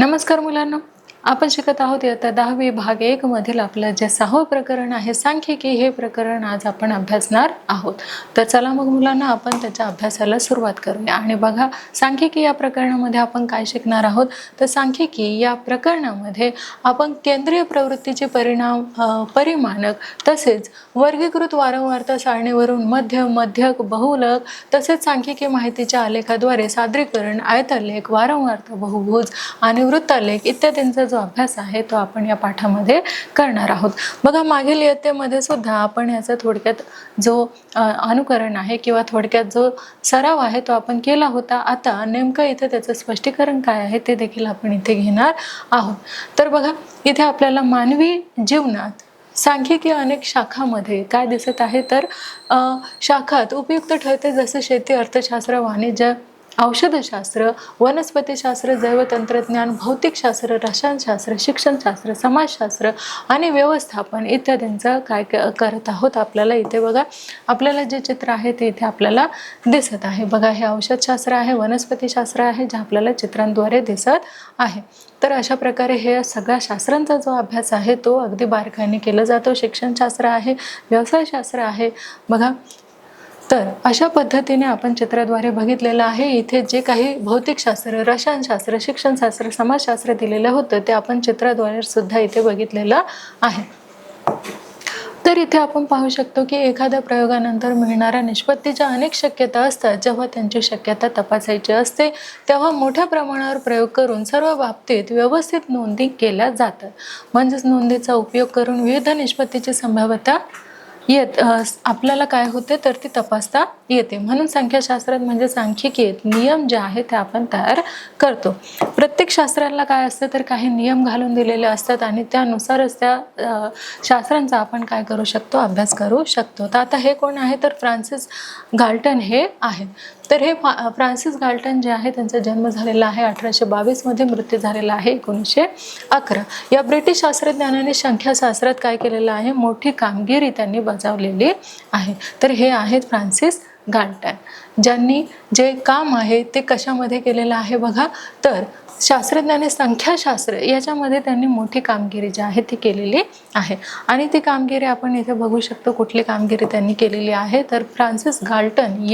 नमस्कार मुलांनो, आपण शिकत आहोत इयत्ता 10वी भाग 1 मधील आपलं जे 6वं प्रकरण आहे सांख्यिकी, हे प्रकरण आज आपण अभ्यासणार आहोत. तर चला मग मुलांना आपण त्याच्या अभ्यासाला सुरुवात करूया. आणि बघा, सांख्यिकी या प्रकरणामध्ये आपण काय शिकणार आहोत. तर सांख्यिकी या प्रकरणामध्ये आपण केंद्रीय प्रवृत्तीचे परिमाणक तसेच वर्गीकृत वारंवारता सारणीवरून मध्यक, बहुलक तसेच सांख्यिकी माहितीच्या आलेखाद्वारे सादरीकरण, आयतलेख, वारंवारता, बहुभुज आणि वृत्तालेख इत्यादींचा जो अभ्यास आहे तो आपण या पाठामध्ये करणार आहोत. बघा, मागील इयत्तेमध्ये सुद्धा आपण याचा थोडक्यात जो अनुकरण आहे किंवा थोडक्यात जो सराव आहे तो आपण केला होता. आता नेमकं इथे त्याचं स्पष्टीकरण काय आहे ते देखील आपण इथे घेणार आहोत. तर बघा, इथे आपल्याला मानवी जीवनात सांख्यिकी अनेक शाखांमध्ये काय दिसत आहे, तर शाखात उपयुक्त ठरते, जसे शेती, अर्थशास्त्र, वाणिज्य, औषधशास्त्र, वनस्पतीशास्त्र, जैवतंत्रज्ञान, भौतिकशास्त्र, रसायनशास्त्र, शिक्षणशास्त्र, समाजशास्त्र आणि व्यवस्थापन इत्यादींचं काय करत आहोत. आपल्याला इथे बघा, आपल्याला जे चित्र आहे ते इथे आपल्याला दिसत आहे. बघा, हे औषधशास्त्र आहे, वनस्पतीशास्त्र आहे, जे आपल्याला चित्रांद्वारे दिसत आहे. तर अशा प्रकारे हे सगळ्या शास्त्रांचा जो अभ्यास आहे तो अगदी बारकाईने केला जातो. शिक्षणशास्त्र आहे, व्यवसायशास्त्र आहे. बघा, तर अशा पद्धतीने आपण चित्राद्वारे बघितलेलं आहे. इथे जे काही भौतिकशास्त्र, रसायनशास्त्र, शिक्षणशास्त्र, समाजशास्त्र दिलेलं होतं ते आपण चित्राद्वारे सुद्धा इथे बघितलेलं आहे. तर इथे आपण पाहू शकतो की एखाद्या प्रयोगानंतर मिळणाऱ्या निष्पत्तीच्या अनेक शक्यता असतात. जेव्हा त्यांची शक्यता तपासायची असते तेव्हा मोठ्या प्रमाणावर प्रयोग करून सर्व बाबतीत व्यवस्थित नोंदी केल्या जातात. म्हणजेच नोंदीचा उपयोग करून विविध निष्पत्तीची संभाव्यता आपल्याला काय होते तर ती तपासता येते. म्हणून संख्याशास्त्रात म्हणजे सांख्यिकीत नियम जे आहे ते आपण तयार करतो. प्रत्येक शास्त्राला काय असतं तर काही नियम घालून दिलेले असतात आणि त्यानुसारच त्या शास्त्रांचा आपण काय करू शकतो, अभ्यास करू शकतो. तर आता हे कोण आहे तर फ्रान्सिस गाल्टन हे आहेत. तर हे फ्रान्सिस गाल्टन जे आहे त्यांचा जन्म झालेला आहे 1822 मध्ये, मृत्यू झालेला आहे 1911. या ब्रिटिश शास्त्रज्ञानाने संख्याशास्त्रात काय केलेलं आहे, मोठी कामगिरी त्यांनी बजावलेली आहे. तर हे आहेत फ्रान्सिस गाल्टन, ज्यांनी जे काम आहे ते कशामध्ये केलेलं आहे बघा, तर शास्त्रज्ञाने संख्याशास्त्र याच्यामध्ये त्यांनी मोठी कामगिरी जी आहे ती केलेली आहे. आणि ती कामगिरी आपण इथे बघू शकतो. कुठली कामगिरी त्यांनी केलेली आहे तर फ्रान्सिस गाल्टन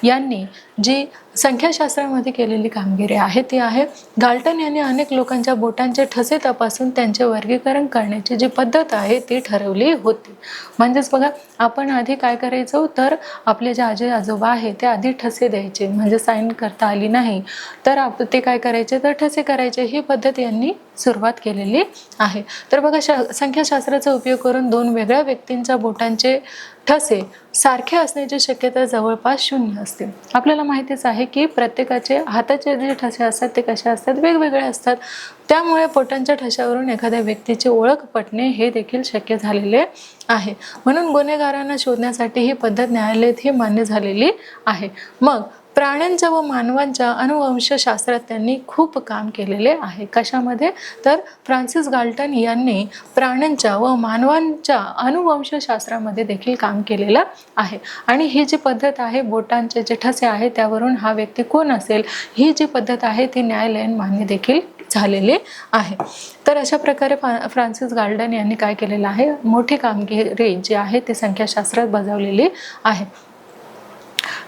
यांनी जी संख्याशास्त्रामध्ये केलेली कामगिरी आहे ती आहे, गाल्टन यांनी अनेक लोकांच्या बोटांचे ठसे तपासून त्यांचे वर्गीकरण करण्याची जी पद्धत आहे ती ठरवली होती. म्हणजेच बघा, आपण आधी काय करायचो तर आपले जे आजी आजोबा आहे ते आधी ठसे द्यायचे, म्हणजे साईन करता आली नाही तर ते काय करायचे तर ठसे करायचे. ही पद्धत यांनी सुरुवात केलेली आहे. तर बघा, संख्याशास्त्राचा उपयोग करून दोन वेगळ्या व्यक्तींच्या बोटांचे ठसे सारखे असण्याची शक्यता जवळपास 0 असते. आपल्याला माहितीच आहे की प्रत्येकाचे हाताचे जे ठसे असतात ते कसे असतात, वेगवेगळे असतात. त्यामुळे बोटांच्या ठशावरून एखाद्या व्यक्तीची ओळख पटणे हे देखील शक्य झालेले आहे. म्हणून गुन्हेगारांना शोधण्यासाठी ही पद्धत न्यायालयात ही मान्य झालेली आहे. मग प्राण्यांच्या व मानवांच्या अनुवंशशास्त्रात त्यांनी खूप काम केलेले आहे. कशामध्ये तर फ्रान्सिस गाल्टन यांनी प्राण्यांच्या व मानवांच्या अनुवंशशास्त्रामध्ये देखील काम केलेलं आहे. आणि ही जी पद्धत आहे, बोटांचे जे ठसे आहे त्यावरून हा व्यक्ती कोण असेल ही जी पद्धत आहे ती न्यायालयीन मान्य देखील झालेले आहे. तर अशा प्रकारे फ्रान्सिस गाल्टन यांनी काय केलेलं आहे, मोठी कामगिरी जी आहे ती संख्याशास्त्रात बजावलेली आहे.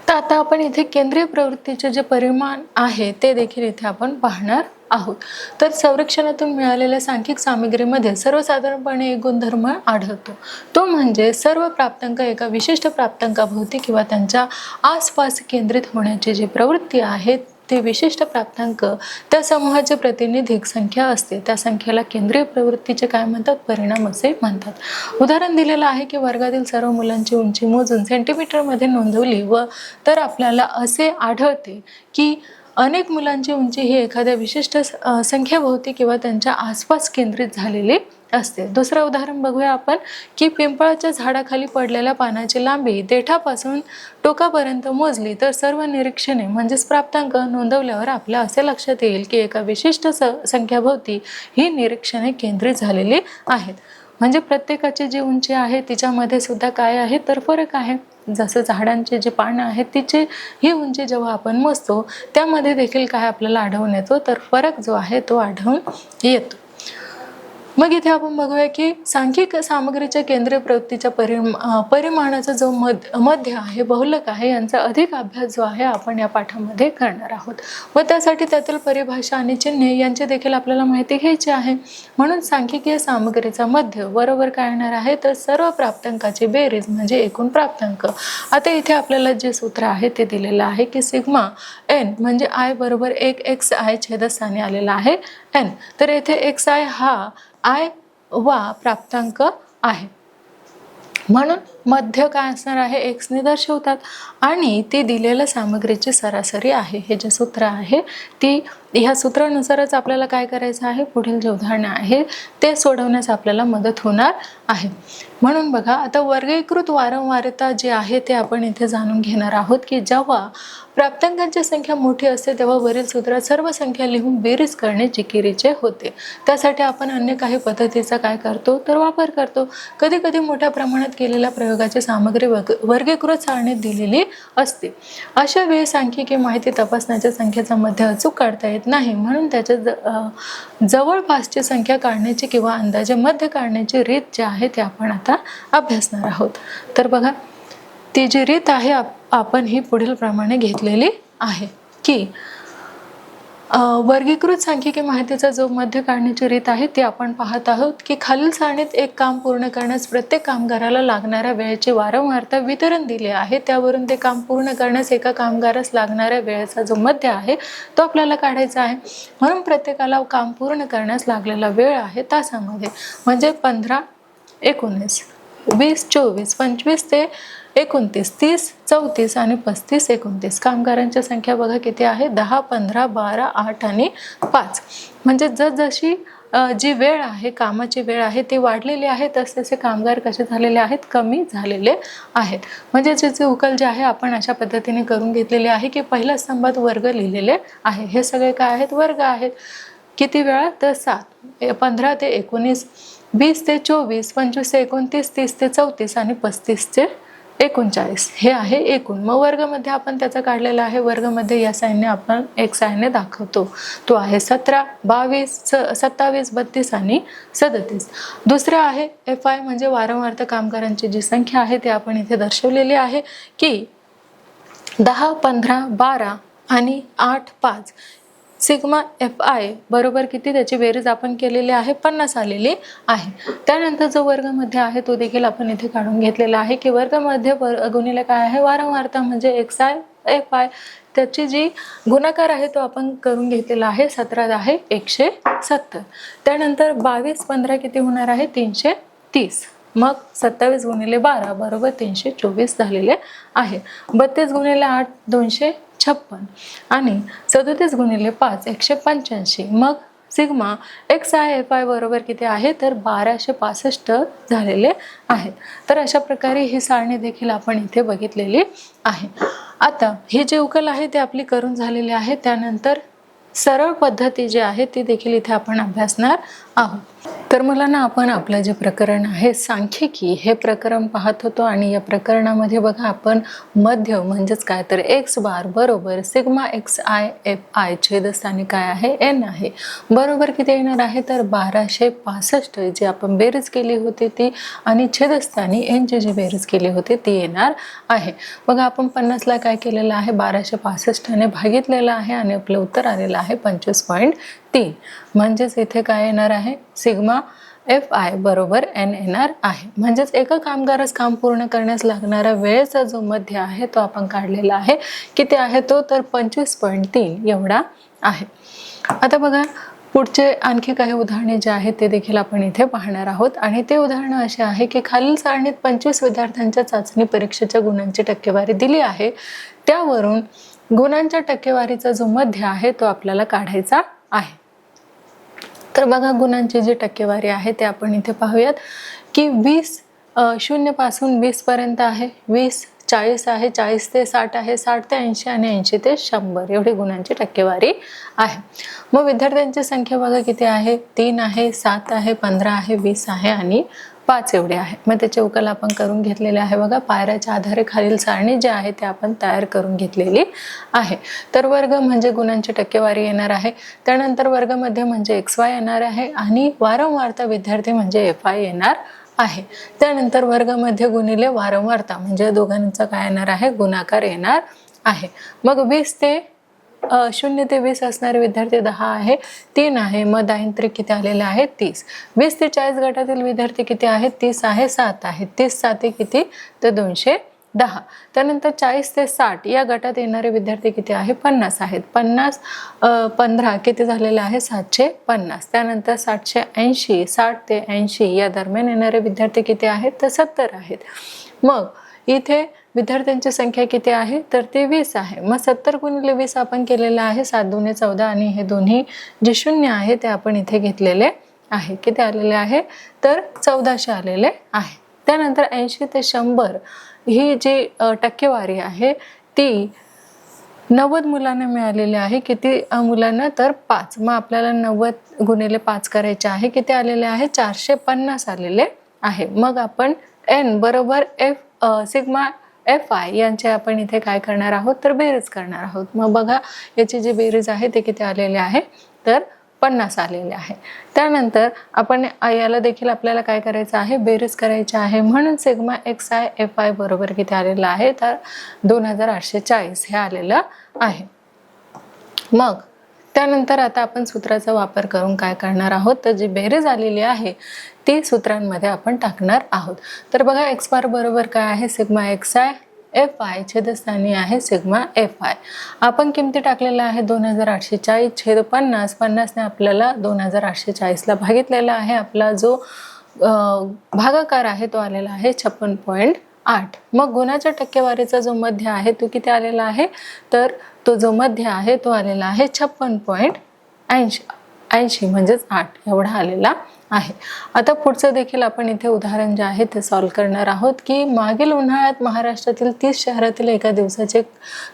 तर आता आपण इथे केंद्रीय प्रवृत्तीचे जे परिमाण आहे ते देखील इथे आपण पाहणार आहोत. तर संरक्षणातून मिळालेल्या सांख्यिक सामग्रीमध्ये सर्वसाधारणपणे एक गुणधर्म आढळतो, तो म्हणजे सर्व प्राप्तांक एका विशिष्ट प्राप्तांकाभोवती किंवा त्यांच्या आसपास केंद्रित होण्याची जी प्रवृत्ती आहे ते विशिष्ट प्राप्तांक त्या समूहाचे प्रतिनिधिक संख्या असते. त्या संख्येला केंद्रीय प्रवृत्तीचे काय म्हणतात, परिणाम असे म्हणतात. उदाहरण दिलेलं आहे की वर्गातील सर्व मुलांची उंची मोजून सेंटीमीटरमध्ये नोंदवली व तर आपल्याला असे आढळते की अनेक मुलांची उंची ही एखाद्या विशिष्ट संख्येभोवती किंवा त्यांच्या आसपास केंद्रित झालेली असते. दुसरं उदाहरण बघूया आपण की पिंपळाच्या झाडाखाली पडलेल्या पानाची लांबी देठापासून टोकापर्यंत मोजली तर सर्व निरीक्षणे म्हणजेच प्राप्तांक नोंदवल्यावर आपल्या असे लक्षात येईल की एका विशिष्ट संख्याभोवती ही निरीक्षणे केंद्रित झालेली आहेत. म्हणजे प्रत्येकाची जी उंची आहे तिच्यामध्ये सुद्धा काय आहे तर फरक आहे. जसं झाडांची जी पानं आहेत तिची ही उंची जेव्हा आपण मोजतो त्यामध्ये देखील काय आपल्याला आढळून येतो तर फरक जो आहे तो आढळून येतो. मग इथे आपण बघूया की सांख्यिक सामग्रीच्या केंद्रीय प्रवृत्तीच्या परिमाणाचा जो मध्य आहे, बहुलक आहे, यांचा अधिक अभ्यास जो आहे आपण या पाठामध्ये करणार आहोत. व त्यासाठी त्यातील परिभाषा आणि चिन्हे यांची देखील आपल्याला माहिती घ्यायची आहे. म्हणून सांख्यिकीय सामग्रीचा मध्य बरोबर काय येणार आहे तर सर्व प्राप्तांकाची बेरीज म्हणजे एकूण प्राप्तांक. आता इथे आपल्याला जे सूत्र आहे ते दिलेलं आहे की सिग्मा एन म्हणजे आय बरोबर 1xi छेदस्थानी आलेला आहे एन. तर येथे xi हा आय वा प्राप्तांक आहे, म्हणून मध्य काय असणार आहे एक्स ने दर्शवतात आणि ती दिलेल्या सामग्रीची सरासरी आहे. हे जे सूत्र आहे ती ह्या सूत्रानुसारच आपल्याला काय करायचं आहे, पुढील जे उदाहरण आहे ते सोडवण्यास आपल्याला मदत होणार आहे. म्हणून बघा आता वर्गीकृत वारंवारता जी आहे ते आपण इथे जाणून घेणार आहोत की जेव्हा प्राप्तांकांची संख्या मोठी असते तेव्हा वरील सूत्रात सर्व संख्या लिहून बेरीज करणे जिकिरीचे होते. त्यासाठी आपण अन्य काही पद्धतीचा काय करतो तर वापर करतो. कधी कधी मोठ्या प्रमाणात केलेल्या प्रयोगाची सामग्री वर्गीकृत सारणीत दिलेली असते. अशा वेळी सांख्यिकी माहिती तपासण्याच्या संख्येचा मध्य अचूक काढता येत नाही, म्हणून त्याच्या जवळपासची संख्या काढण्याची किंवा अंदाजे मध्य काढण्याची रीत जी आहे ते आपण आता अभ्यासणार आहोत. तर बघा ती जी रीत आहे आपण ही पुढील प्रमाणे घेतलेली आहे की वर्गीकृत सांख्यिकी माहितीचा जो मध्य काढण्याची रीत आहे ती आपण पाहत आहोत की खालील सारणीत एक काम पूर्ण करण्यास प्रत्येक कामगाराला लागणाऱ्या वेळेची वारंवारता वितरण दिले आहे. त्यावरून ते काम पूर्ण करण्यास एका कामगारास लागणाऱ्या वेळेचा जो मध्य आहे तो आपल्याला काढायचा आहे. म्हणून प्रत्येकाला काम पूर्ण करण्यास लागलेला वेळ आहे तासामध्ये, म्हणजे 15, 19, 20, 24, 25 ते 29, 30, 34 आणि 35, 29 कामगारांची संख्या बघा किती आहे 10, 15, 12, 8 आणि 5. म्हणजे जसजशी जी वेळ आहे कामाची वेळ आहे ती वाढलेली आहे तसे कामगार कसे झालेले आहेत कमी झालेले आहेत. म्हणजे जे उकल जे आहे आपण अशा पद्धतीने करून घेतलेले आहे की पहिल्या स्तंभात वर्ग लिहिलेले आहे. हे सगळे काय आहेत वर्ग आहेत. किती वेळा तर 7, 15 ते 19, 20 ते 24, 25 ते 29, 30 ते 34 आणि 35 ते 39 हे आहे एकूण. मग वर्गमध्ये आपण त्याचा काढलेला आहे. वर्गमध्ये या साईनने आपण एक साईनने दाखवतो तो आहे 17, 22, 27, 32 आणि 37. दुसरा आहे FI म्हणजे वारंवारता कामगारांची जी संख्या आहे ते आपण इथे दर्शवलेली आहे की 10, 15, 12 आणि 8, 5 सिग्मा FI बरोबर किती त्याची बेरीज आपण केलेली आहे 50 आलेली आहे. त्यानंतर जो वर्गमध्ये आहे तो देखील आपण इथे काढून घेतलेला आहे की वर्गमध्ये गुणिले काय आहे वारंवारता म्हणजे XI FI त्याची जी गुणाकार आहे तो आपण करून घेतलेला आहे 17 आहे 170. त्यानंतर 22, 15 किती होणार आहे 330. मग 27 गुणिले 12 बरोबर 324 झालेले आहे. 32 गुणिले 8 256 आणि 37 गुणिले 5 185. मग सिग्मा XI FI बरोबर किती आहे तर 1265 झालेले आहेत. तर अशा प्रकारे ही सारणी देखील आपण इथे बघितलेली आहे. आता हे जे उकल आहे ते आपली करून झालेली आहे. त्यानंतर सरळ पद्धती जी आहे ती देखील इथे आपण अभ्यासणार आहोत. तर मुलांना आपण आपलं जे प्रकरण आहे सांख्यिकी हे प्रकरण पाहत होतो आणि या प्रकरणामध्ये बघा आपण मध्य म्हणजेच काय तर x बार बरोबर सिग्मा XI FI छेदस्थानी काय आहे n आहे बरोबर किती येणार आहे तर 1265 जी आपण बेरीज केली होती ती आणि छेदस्थानी n ची जी बेरीज केली होती ती येणार आहे. बघा आपण 50 ला काय केलेलं आहे 1265 ने भागितलेलं आहे आणि आपलं उत्तर आलेलं आहे 25.3. म्हणजेच इथे काय येणार आहे सिग्मा FI बरोबर n येणार आहे. म्हणजेच एका कामगारास काम पूर्ण करण्यास लागणारा वेळेचा जो मध्य आहे तो आपण काढलेला आहे. किती आहे तो तर 25.3 एवढा आहे. आता बघा पुढचे आणखी काही उदाहरणे जे आहेत ते देखील आपण इथे पाहणार आहोत आणि ते उदाहरण असे आहे की खालील सारणीत 25 विद्यार्थ्यांच्या चाचणी परीक्षेच्या गुणांची टक्केवारी दिली आहे. त्यावरून गुणांच्या टक्केवारीचा जो मध्य आहे तो आपल्याला काढायचा आहे. तर बघा गुणांची जी टक्केवारी आहे ते आपण इथे पाहूयात की 20 0 पासून 20 पर्यंत आहे, 20 40 आहे, 40 ते 60 आहे, 60 ते 80 आणि 80 ते 100 एवढी गुणांची टक्केवारी आहे. मग विद्यार्थ्यांची संख्या बघा किती आहे, 3 आहे, 7 आहे, 15 आहे, 20 आहे आणि 5 एवढे आहे. मग त्याचे उकल आपण करून घेतलेले आहे बघा. पायऱ्याच्या आधारे खालील सारणी जी आहे ते आपण तयार करून घेतलेली आहे. तर वर्ग म्हणजे गुणांची टक्केवारी येणार आहे. त्यानंतर वर्गमध्य म्हणजे XY येणार आहे आणि वारंवारता विद्यार्थी म्हणजे FI येणार आहे. त्यानंतर वर्गमध्य गुणिले वारंवारता म्हणजे दोघांचा काय येणार आहे, गुणाकार येणार आहे. मग 20 ते 0 ते 20 असणारे विद्यार्थी 10 आहे, 3 आहे. मग दारिद्र्य किती आलेले आहे, 30. 20 ते 40 गटातील विद्यार्थी किती आहेत, 30 आहे, 7 आहे. 30 7 किती, तर 210. त्यानंतर 40 ते 60 या गटात येणारे विद्यार्थी किती आहे, 50 आहेत. 50 15 किती झालेले आहे, 750. त्यानंतर 780 60 ते 80 या दरम्यान येणारे विद्यार्थी किती आहेत, तर 70 आहेत. मग इथे विद्यार्थ्यांची संख्या किती आहे, तर ते 20 आहे. मग 70 गुणिले 20 आपण केलेलं आहे, 7 दुणे 14 आणि हे दोन्ही जे शून्य आहे ते आपण इथे घेतलेले आहे. किती आलेले आहे, तर 1400 आलेले आहे. त्यानंतर 80 ते 100 ही जी टक्केवारी आहे ती 90 मुलांना मिळालेली आहे. किती मुलांना, तर 5. मग आपल्याला 90 गुणिले 5 करायचे आहे. किती आलेले आहे, 450 आलेले आहे. मग आपण N बरोबर सिग्मा FI यांचे आपण इथे काय करणार आहोत, तर बेरीज करणार आहोत. मग बघा याची जी बेरीज आहे ते किती आलेले आहे, तर 50 आलेले आहे. त्यानंतर आपण याला देखील आपल्याला काय करायचं आहे, बेरीज करायची आहे. म्हणून सिग्मा XI FI बरोबर किती आलेलं आहे, तर 2840 हे आलेलं आहे. मग त्यानंतर आता आपण सूत्राचा वापर करून काय करणार आहोत, तर जी बेरीज आलेली आहे ती सूत्रांमध्ये आपण टाकणार आहोत. तर बघा x बार बरोबर काय आहे, सिग्मा XI FI छेदस्थानी आहे सिग्मा FI. आपण किमती टाकलेल्या आहे 2840 छेद 50. 50 ने आपल्याला 2840 ला भागितलेला आहे. आपला जो भागाकार आहे तो आलेला आहे 56.8. मग गुणाच्या टक्केवारीचा जो मध्य आहे तो किती आलेला आहे, तर तो जो मध्य आहे तो आलेला आहे 56.80 म्हणजेच 8 एवढा आलेला आहे. आता पुढचं देखील आपण इथे उदाहरण जे आहे ते सॉल्व्ह करणार आहोत की मागील उन्हाळ्यात महाराष्ट्रातील 30 शहरातील एका दिवसाचे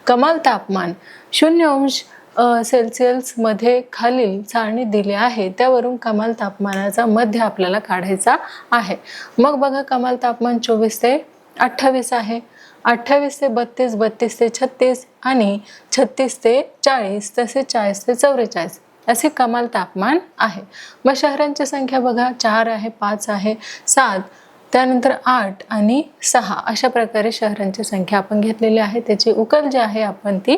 कमाल तापमान 0° मध्ये खालील सारणी दिली आहे. त्यावरून कमाल तापमानाचा मध्य आपल्याला काढायचा आहे. मग बघा कमाल तापमान 24 ते 28 आहे, 28 ते 32, 32 ते 36 आणि 36 ते 40 तसेच 40 ते 44 असे कमाल तापमान आहे. मग शहरांची संख्या बघा 4 आहे, 5 आहे, 7, त्यानंतर 8 आणि 6 अशा प्रकारे शहरांची संख्या आपण घेतलेली आहे. त्याची उकल जी आहे आपण ती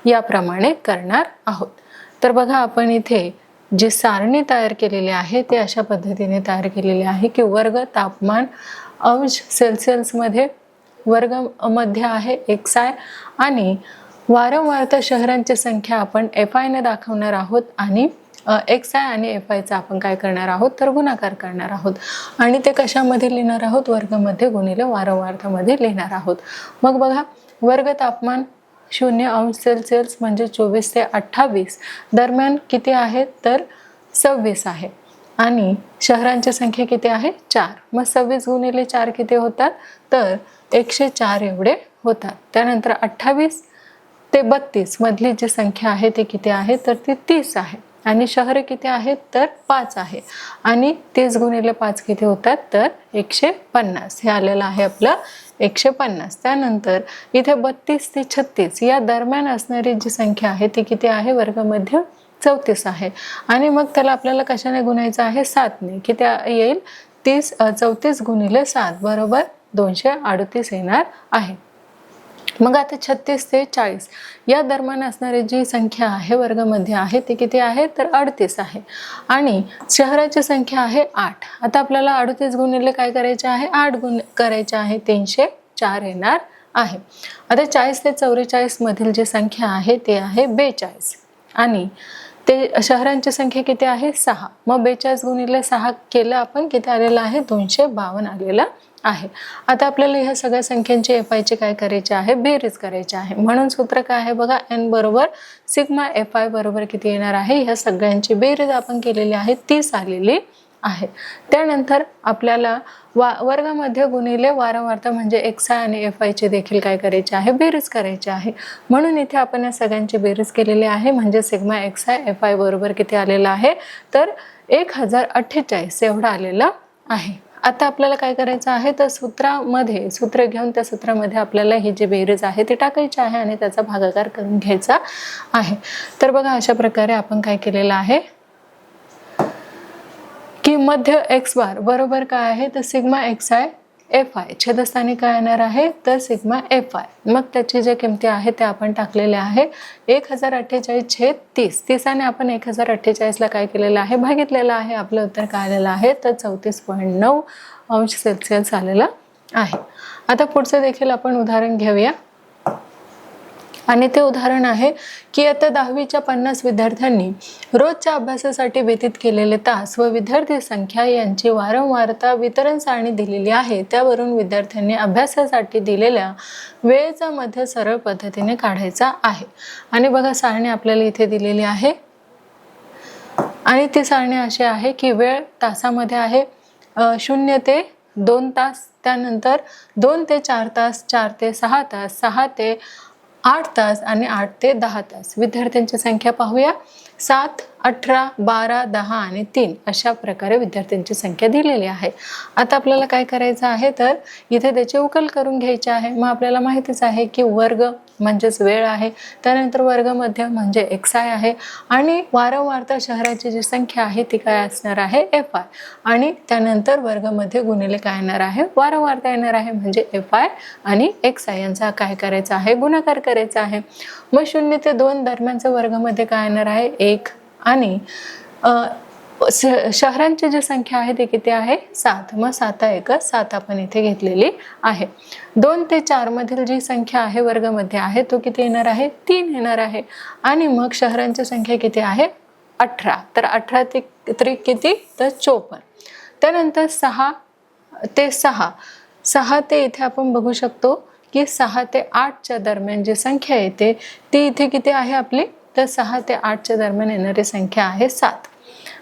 याप्रमाणे करणार आहोत. तर बघा आपण इथे जी सारणी तयार केलेली आहे ते अशा पद्धतीने तयार केलेली आहे की वर्ग तापमान अंश सेल्सिअसमध्ये, वर्ग मध्य आहे XI आणि वारंवारता शहरांची संख्या आपण FI ने दाखवणार आहोत आणि XI आणि FI चा आपण काय करणार आहोत, तर गुणाकार करणार आहोत. आणि ते कशामध्ये लिहिणार आहोत, वर्गमध्ये गुणिले वारंवारतामध्ये लिहिणार आहोत. मग बघा वर्ग तापमान 0° म्हणजे 24 ते 28 दरम्यान किती आहे, तर 26 आहे आणि शहरांची संख्या किती आहे, 4. मग 26 गुणिले 4 किती होतात, तर 104 एवढे होतात. त्यानंतर 28 ते 32 मधली जी संख्या आहे ती किती आहे, तर ती 30 आहे आणि शहर किती आहेत, तर 5 आहे आणि 30 गुणिले 5 किती होतात, तर 150 हे आलेलं आहे आपलं 150. त्यानंतर इथे 32 ते 36 या दरम्यान असणारी जी संख्या आहे ती किती आहे, वर्गमध्य 34 आहे आणि मग त्याला आपल्याला कशाने गुणायचं आहे, 7 ने. किती येईल, 34 गुणिले 7 बरोबर 238 येणार आहे. मग आता 36 ते 40 या दरम्यान असणारी जी संख्या आहे वर्गमध्ये आहे ती किती आहे, तर 38 आहे आणि शहराची संख्या आहे 8. आता आपल्याला 38 गुणिले काय करायचे आहे, 8 गुण करायचे आहे, 304 येणार आहे. आता 40 ते 44 मधील जी संख्या आहे ते आहे 42 आणि ते शहरांची संख्या किती आहे, 6. मग 42 गुणिले 6 केलं आपण, किती आलेलं आहे, 252 आलेलं आहे. आता आपल्याला ह्या सगळ्या संख्यांची FI ची काय करायची आहे, बेरीज करायची आहे. म्हणून सूत्र काय आहे बघा, N बरोबर सिग्मा FI बरोबर किती येणार आहे, ह्या सगळ्यांची बेरीज आपण केलेली आहे 30 आलेली आहे। त्यानंतर आपल्याला वर्गामध्ये गुणिले वारंवारता म्हणजे XI आणि FI ची देखील काय करायचे आहे, बेरीज करायची आहे। म्हणून इथे आपण या सगळ्यांची बेरीज केलेली आहे, म्हणजे सिग्मा XI FI बरोबर किती आलेला आहे, तर 1048 एवढा आलेला आहे। आता आपल्याला काय करायचं आहे, तर सूत्र घेऊन त्या सूत्रामध्ये आपल्याला ही जी बेरीज आहे ती टाकायची आहे आणि त्याचा भागाकार करून घ्यायचा आहे। तर बघा अशा प्रकारे आपण काय केलेलं आहे की मध्य x बार बरोबर काय आहे, तर सिग्मा XI FI छेदस्थानी काय येणार आहे, तर सिग्मा FI। मग त्याची जे किमती आहे ते आपण टाकलेले आहे 1048/30। 30 ने आपण 1048 ला काय केलेलं आहे, भागितलेलं आहे। आपलं उत्तर काय आलेलं आहे, तर 34.9 अंश सेल्सिअस आलेलं आहे। आता पुढचं देखील आपण उदाहरण घेऊया आणि ते उदाहरण आहे की आता 10वीच्या 50 विद्यार्थ्यांनी रोजच्या अभ्यासासाठी व्यतीत केलेले तास व विद्यार्थी संख्या यांची वारंवारता वितरण सारणी दिलेली आहे। त्यावरून विद्यार्थ्यांनी अभ्यासासाठी दिलेल्या वेळेचा मध्य सरळ पद्धतीने काढायचा आहे। आणि बघा सारणी आपल्याला इथे दिलेली आहे आणि ती सारणी अशी आहे की वेळ तासामध्ये आहे 0 ते 2 तास, त्यानंतर 2 ते 4 तास, 4 ते 6 तास, 6 ते 8 तास आणि 8 ते 10 तास। विद्यार्थ्यांची संख्या पाहूया, 7, 18, 12, 10 आणि 3 अशा प्रकारे विद्यार्थ्यांची संख्या दिलेली आहे। आता आपल्याला काय करायचं आहे, तर इथे त्याची उकल करून घ्यायची आहे। मग आपल्याला माहितीच आहे की वर्ग म्हणजेच वेळ आहे, त्यानंतर वर्गमध्य म्हणजे XI आहे आणि वारंवारता शहराची जी संख्या आहे ती काय असणार आहे, FI आणि त्यानंतर वर्गमध्य गुणिले काय येणार आहे, वारंवारता येणार आहे म्हणजे FI आणि XI यांचा काय करायचा आहे, गुणाकार करायचा आहे। मग 0 ते 2 दरम्यानचा वर्गमध्ये काय येणार आहे, 1 आणि शहरांची जी संख्या आहे ती किती आहे, 7। मग 7 1 7 आपण इथे घेतलेली आहे। 2 ते 4 मधील जी संख्या आहे वर्गमध्ये आहे तो किती येणार आहे, 3 येणार आहे। आणि मग शहरांची संख्या किती आहे, 18, तर 18 ते 3 किती, तर 54। त्यानंतर 6 ते 6 ते इथे आपण बघू शकतो की 6 ते 8च्या दरम्यान जी संख्या येते ती इथे किती आहे आपली, तर 6 ते 8च्या दरम्यान येणारी संख्या आहे 7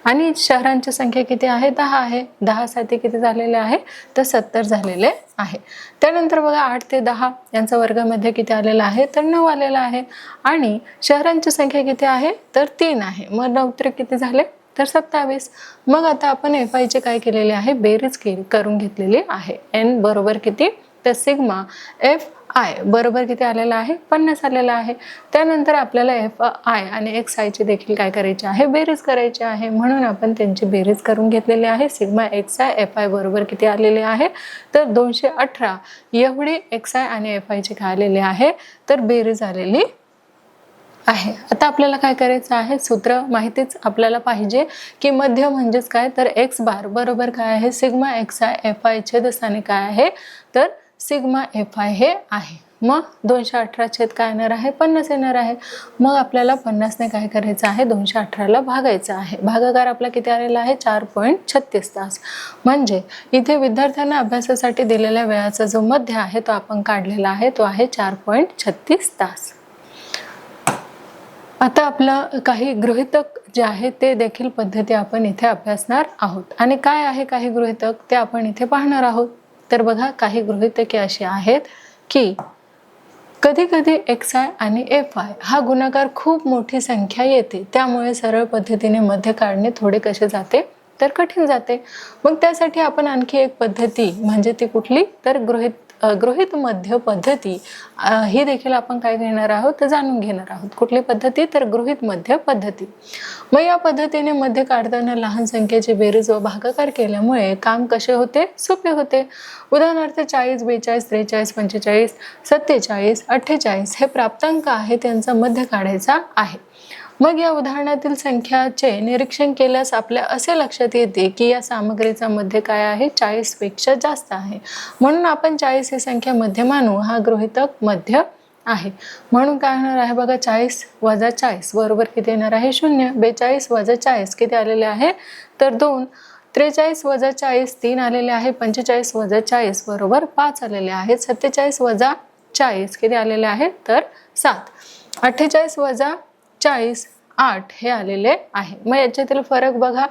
आणि शहरांची संख्या किती आहे, 10 आहे। 10 साठी किती झालेले आहे, तर 70 झालेले आहे। त्यानंतर बघा 8 ते 10 यांचा वर्गामध्ये किती आलेला आहे, तर 9 आलेला आहे आणि शहरांची संख्या किती आहे, तर 3 आहे। मग 9 3 किती झाले, तर 27। मग आता आपण FI चे काय केलेले आहे, बेरीज करून घेतलेली आहे। n बरोबर किती, तर सिग्मा FI बरोबर किती आलेला आहे, 50 आलेला आहे। त्यानंतर आपल्याला FI आणि XI ची देखील काय करायची आहे, बेरीज करायची आहे। म्हणून आपण त्यांची बेरीज करून घेतलेली आहे। सिग्मा XI FI बरोबर किती आलेले आहे, तर 218 एवढी XI आणि FI ची काय आलेली आहे, तर बेरीज आलेली आहे। आता आपल्याला काय करायचं आहे, सूत्र माहितीच आपल्याला पाहिजे की मध्य म्हणजेच काय, तर x बार बरोबर काय आहे, सिग्मा XI FI छेदस्थानी काय आहे, तर सिग्मा FI हे आहे। मग 218 छेद काय येणार आहे, 50 येणार आहे। मग आपल्याला 50 ने काय करायचं आहे, 218 ला भागायचं आहे। भागाकार आपला किती आलेला आहे, 4.36 तास। म्हणजे इथे विद्यार्थ्यांना अभ्यासासाठी दिलेल्या वेळाचा जो मध्य आहे तो आपण काढलेला आहे, तो आहे 4.36 तास। आता आपलं काही गृहीतक जे आहे ते देखील पद्धती आपण इथे अभ्यासणार आहोत आणि काय आहे काही गृहीतक ते आपण इथे पाहणार आहोत। तर बघा काही गृहीतके अशी आहेत की कधी कधी XI आणि FI हा गुणाकार खूप मोठी संख्या येते, त्यामुळे सरळ पद्धतीने मध्य काढणे थोडे कसे जाते, तर कठीण जाते। मग त्यासाठी आपण आणखी एक पद्धती म्हणजे ती कुठली, तर गृहीत मध्य पद्धती ही देखील आपण काय घेणार आहोत, तर जाणून घेणार आहोत। कुठली पद्धती, तर गृहीत मध्य पद्धती। मग या पद्धतीने मध्य काढताना लहान संख्येची बेरीज व भागाकार केल्यामुळे काम कसे होते, सोपे होते। उदाहरणार्थ 40, 42, 43, 45, 47, 48 हे प्राप्तांक आहे, त्यांचा मध्य काढायचा आहे। मग या उदाहरणातील संख्याचे निरीक्षण केल्यास आपल्या असे लक्षात येते की या सामग्रीचा मध्य काय आहे, 40 पेक्षा जास्त आहे। म्हणून आपण 40 ही संख्या मध्य मानू, हा गृहीतक मध्य आहे। म्हणून काय होणार आहे बघा, 40 वजा 40 बरोबर किती येणार आहे, 0। 42 वजा 40 किती आलेले आहे, तर 2। 43 वजा 40 3 आलेले आहे। 45 वजा 40 बरोबर 5 आलेले आहेत। 47 वजा 40 किती आलेले आहेत, तर 7। 48 वजा 40 8 हे आलेले आहे। मग याच्यातील फरक बघा,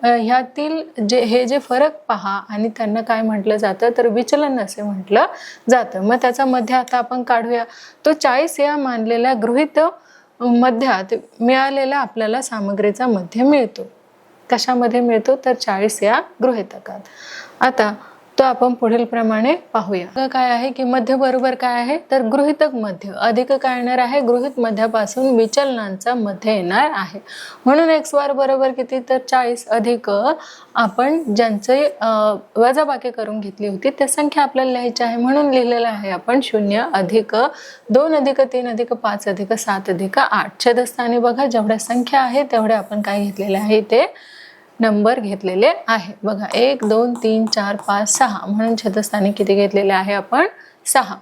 ह्यातील जे फरक पहा आणि त्यांना काय म्हटलं जातं तर विचलन असे म्हटलं जातं। मग त्याचा मध्य आता आपण काढूया। तो 40 या मानलेल्या गृहीत मध्यात मिळालेला आपल्याला सामग्रीचा मध्य मिळतो। कशामध्ये मिळतो तर 40 या गृहीतकात। आता तो आपण पुढील प्रमाणे पाहूया। काय आहे की मध्य बरोबर काय आहे तर गृहीतक मध्य अधिक काय येणार आहे, गृहीत मध्यापासून विचलनांचा मध्य येणार आहे। म्हणून x बार बरोबर किती तर 40 अधिक आपण ज्यांचे वजाबाकी करून घेतली होती त्या संख्या आपल्याला लिहायची आहे। म्हणून लिहिलेलं आहे आपण 0 अधिक 2 अधिक 3 अधिक 5 अधिक 7 अधिक 8। छेदस्थानी बघा जेवढ्या संख्या आहे तेवढे आपण काय घेतलेले आहे ते नंबर घेतलेले आहे। बघा 1 2 3 4 5 6 म्हणून छेदस्थानी किती घेतलेले आहे आपण 6।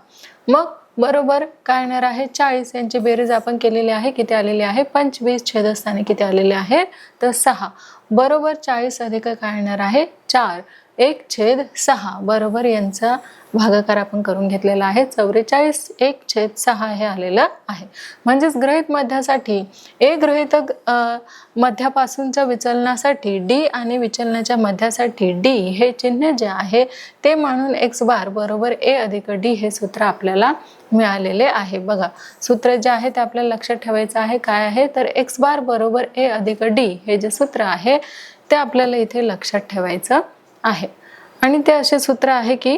मग बरोबर काय येणार आहे 40 यांची बेरीज आपण केलेली आहे, किती आलेली आहे 25। छेदस्थानी किती आलेले आहे तर 6 बरोबर 40 अधिक काय येणार आहे 4 1/6 बरोबर यांचा भागाकार आपण करून घेतलेला आहे 44 1/6 हे आलेलं आहे। म्हणजेच गृहीत मध्यासाठी ए गृहीतक मध्यापासूनच्या विचलनासाठी डी आणि विचलनाच्या मध्यासाठी डी हे चिन्ह जे आहे ते मानून x बार बरोबर ए अधिक डी हे सूत्र आपल्याला मिळालेले आहे। बघा सूत्र जे आहे ते आपल्याला लक्षात ठेवायचं आहे। काय आहे तर x बार बरोबर ए अधिक डी हे जे सूत्र आहे ते आपल्याला इथे लक्षात ठेवायचं आहे। आणि ते असे सूत्र आहे की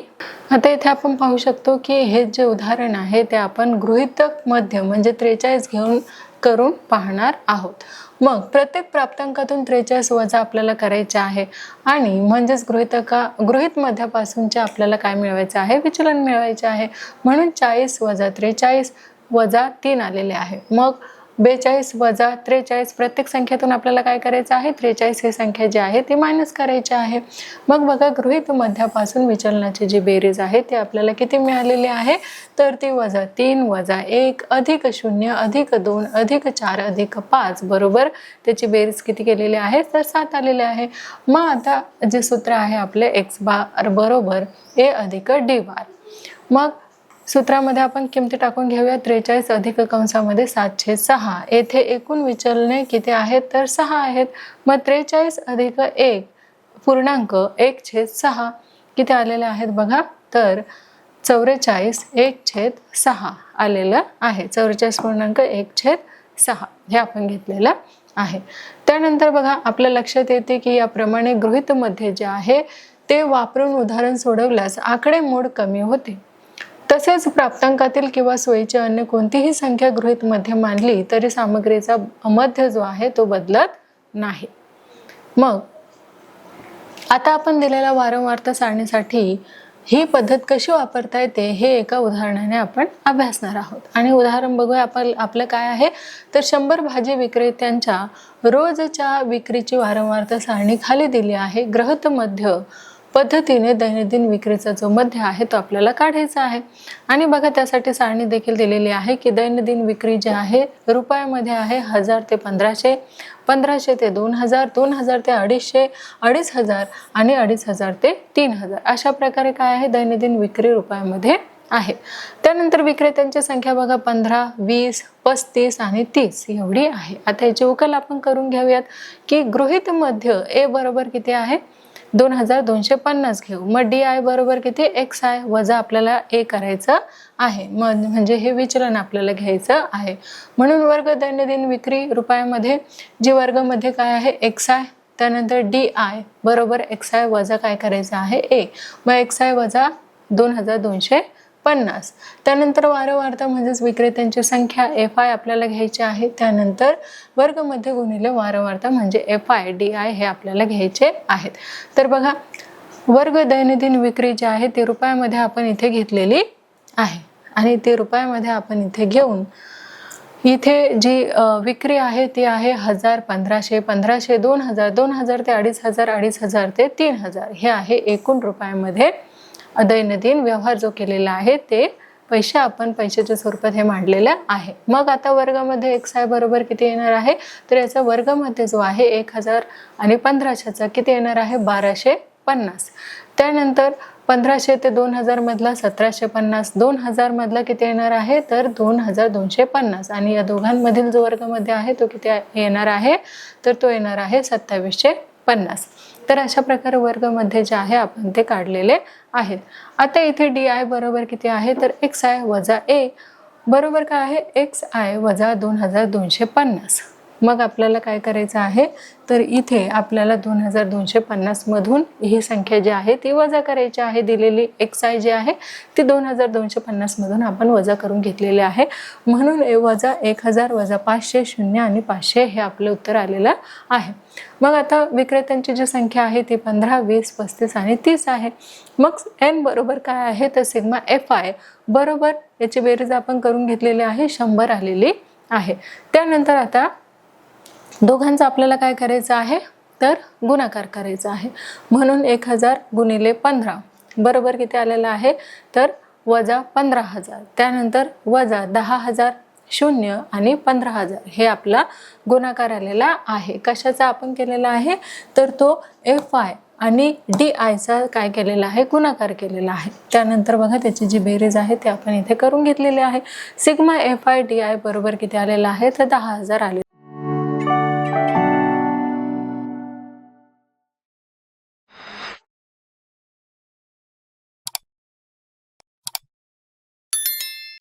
आता इथे आपण पाहू शकतो की हे जे उदाहरण आहे ते आपण गृहीतक मध्य म्हणजे 43 घेऊन करून पाहणार आहोत। मग प्रत्येक प्राप्तांकातून 43 वजा आपल्याला करायचे आहे आणि म्हणजेच गृहीत मध्यापासूनचे आपल्याला काय मिळवायचे आहे विचलन मिळवायचे आहे। म्हणून 40 वजा 43 वजा 3 आलेले आहे। मग 42 वजा 43 प्रत्येक संख्येतून आपल्याला काय करायचं आहे 43 ही संख्या जी आहे ती मायनस करायची आहे। मग बघा गृहीत मध्यापासून विचलनाची जी बेरीज आहे ती आपल्याला किती मिळालेली आहे तर ती वजा 3 वजा 1 अधिक 0 अधिक 2 अधिक 4 अधिक 5 बरोबर त्याची बेरीज किती केलेली आहे तर 7 आलेली आहे। मग आता जे सूत्र आहे आपले x बार बरोबर a अधिक d बार। मग सूत्रामध्ये आपण किमती टाकून घेऊया 43 अधिक कंसामध्ये 7/6 येथे एकूण विचलने किती आहेत तर 6 आहेत। मग 43 अधिक 1 पूर्णांक 1/6 किती आलेले आहेत बघा तर 44 1/6 आलेलं आहे। 44.1/6 हे आपण घेतलेलं आहे। त्यानंतर बघा आपल्या लक्षात येते की याप्रमाणे गृहीत मध्ये जे आहे ते वापरून उदाहरण सोडवल्यास आकडेमोड कमी होते। तसेच प्राप्तांकातील किंवा सोयीची अन्य कोणतीही संख्या गृहीत मध्ये मानली तरी सामग्रीचा मध्य जो आहे तो बदलत नाही। मग आता आपण दिलेल्या वारंवारता सारणीसाठी ही पद्धत कशी वापरता येते हे एका उदाहरणाने आपण अभ्यासणार आहोत। आणि उदाहरण बघूया आपलं काय आहे तर 100 भाजी विक्रेत्यांच्या रोजच्या विक्रीची वारंवारता सारणी खाली दिली आहे। गृहीत मध्य पद्धतीने दैनंदिन विक्रीचा जो मध्य आहे तो आपल्याला काढायचा आहे। आणि बघा त्यासाठी सारणी देखील दिलेली आहे की दैनंदिन विक्री जी आहे रुपयामध्ये आहे 1000 ते 1500, 1500 ते 2000, 2000 ते 250, 2500 आणि 2500 ते 3000 अशा प्रकारे काय आहे दैनंदिन विक्री रुपयामध्ये आहे। त्यानंतर विक्रेत्यांची संख्या बघा 15, 20, 35 आणि 30 एवढी आहे। आता याची उकल आपण करून घेऊयात की गृहीत मध्य ए बरोबर किती आहे 2250 घेऊ। मग डी आय बरोबर किती एक्स आय वजा आपल्याला ए करायचं आहे म्हणजे हे विचलन आपल्याला घ्यायचं आहे। म्हणून वर्ग दैनंदिन विक्री रुपयामध्ये जी वर्गामध्ये काय आहे एक्स आय त्यानंतर डी आय बरोबर एक्स आय वजा काय करायचं आहे ए। मग एक्स आय वजा 2250। त्यानंतर वारंवारता म्हणजेच विक्रेत्यांची संख्या एफ आय आपल्याला घ्यायची आहे। त्यानंतर वर्गमध्ये गुणिले वारंवारता म्हणजे एफ आय डी आय हे आपल्याला घ्यायचे आहेत। तर बघा वर्ग दैनंदिन विक्री जी आहे ती रुपयामध्ये आपण इथे घेतलेली आहे आणि ती रुपयामध्ये आपण इथे घेऊन इथे जी विक्री आहे ती आहे 1000, 1500, 1500, 2000, 2000 ते 2500, 2500 ते 3000 हे आहे एकूण रुपयामध्ये दैनंदिन व्यवहार जो केलेला आहे ते पैसे आपण पैशाच्या स्वरूपात हे मांडलेलं आहे। मग आता वर्गामध्ये एक्स आय बरोबर किती येणार आहे तर याचा वर्गामध्ये जो आहे 1000 आणि 1500चा किती येणार आहे 1250। त्यानंतर 1500 ते 2000 मधला 1750, 2000 मधला किती येणार आहे तर 2250 आणि या दोघांमधील जो वर्गामध्ये आहे तो किती येणार आहे तर तो येणार आहे 2750. तर अशा प्रकारे वर्गामध्ये जे आहे आपण ते काढलेले आहेत. आता इथे DI बरोबर किती आहे तर XI वजा A बरोबर काय आहे XI वजा 2250. मग आपल्याला काय करायचं आहे तर इथे आपल्याला 2250 मधून ही संख्या जी आहे ती वजा करायची आहे. दिलेली XI जी आहे ती 2250 मधून आपण वजा करून घेतलेली आहे. म्हणून वजा 1000 वजा 500 0 आणि 500 हे आपलं उत्तर आलेलं आहे. मग आता विक्रेत्यांची जी संख्या आहे ती 15, 20, 35 आणि 30 आहे. मग N बरोबर काय आहे तर सिग्मा FI बरोबर याची बेरीज आपण करून घेतलेली आहे 100 आलेली आहे. त्यानंतर आता दोघांचा आपल्याला काय करायचं आहे तर गुणाकार करायचा आहे. म्हणून 1000 गुणिले 15 बरोबर किती आलेलं आहे तर वजा 15000. त्यानंतर वजा 10000 0 आणि 15000 हे आपला गुणाकार आलेला आहे. कशाचा आपण केलेला आहे तर तो FI आणि DIचा काय केलेला आहे गुणाकार केलेला आहे. त्यानंतर बघा त्याची जी बेरीज आहे ते आपण इथे करून घेतलेली आहे. सिग्मा FI DI बरोबर किती आलेला आहे तर 10000 आले.